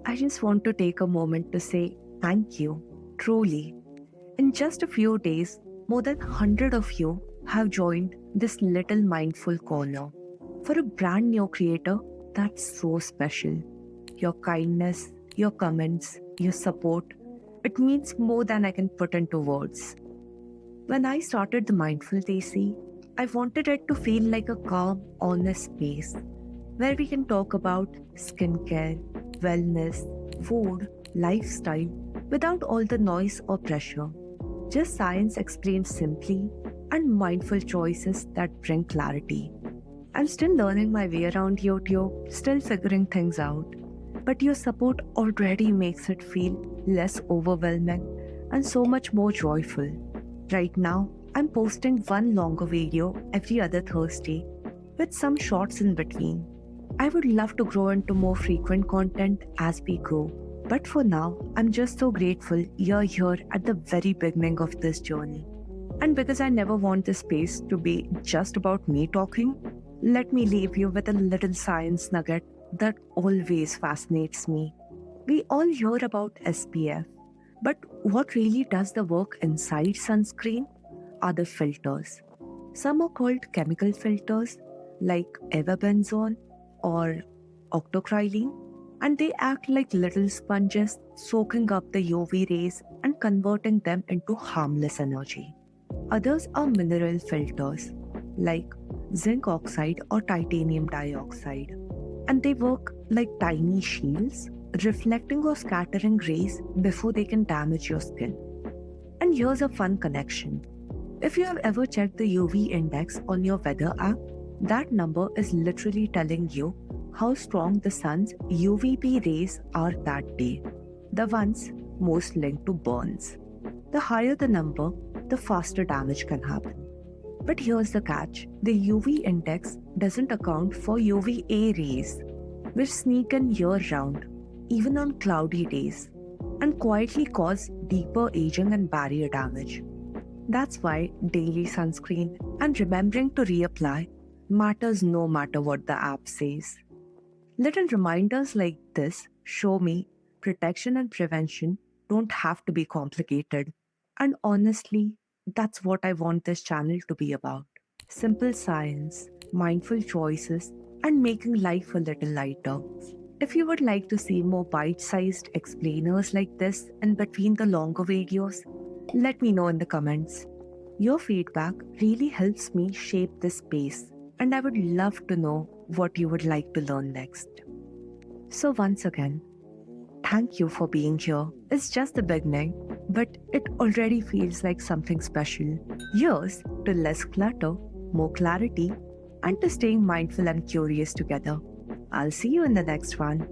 I just want to take a moment to say thank you, truly. In just a few days, more than 100 of you have joined this little mindful corner. For a brand new creator, that's so special. Your kindness, your comments, your support, it means more than I can put into words. When I started the Mindful Desi, I wanted it to feel like a calm, honest space where we can talk about skincare, wellness, food, lifestyle without all the noise or pressure. Just science explained simply and mindful choices that bring clarity. I'm still learning my way around YouTube, still figuring things out. But your support already makes it feel less overwhelming and so much more joyful. Right now, I'm posting one longer video every other Thursday with some shorts in between. I would love to grow into more frequent content as we go. But for now, I'm just so grateful you're here at the very beginning of this journey. And because I never want this space to be just about me talking, let me leave you with a little science nugget that always fascinates me. We all hear about SPF, but what really does the work inside sunscreen are the filters. Some are called chemical filters like avobenzone or octocrylene, and they act like little sponges soaking up the UV rays and converting them into harmless energy. Others are mineral filters like zinc oxide or titanium dioxide, and they work like tiny shields, reflecting or scattering rays before they can damage your skin. And here's a fun connection. If you have ever checked the UV index on your weather app, that number is literally telling you how strong the sun's UVB rays are that day, the ones most linked to burns. The higher the number, the faster damage can happen. But here's the catch, the UV index doesn't account for UVA rays, which sneak in year round, even on cloudy days, and quietly cause deeper aging and barrier damage. That's why daily sunscreen and remembering to reapply matters no matter what the app says. Little reminders like this show me protection and prevention don't have to be complicated. And honestly, that's what I want this channel to be about. Simple science, mindful choices, and making life a little lighter. If you would like to see more bite sized explainers like this in between the longer videos, let me know in the comments. Your feedback really helps me shape this space, and I would love to know what you would like to learn next. So, once again, thank you for being here. It's just the beginning, but it already feels like something special. Here's to less clutter, more clarity, and to staying mindful and curious together. I'll see you in the next one.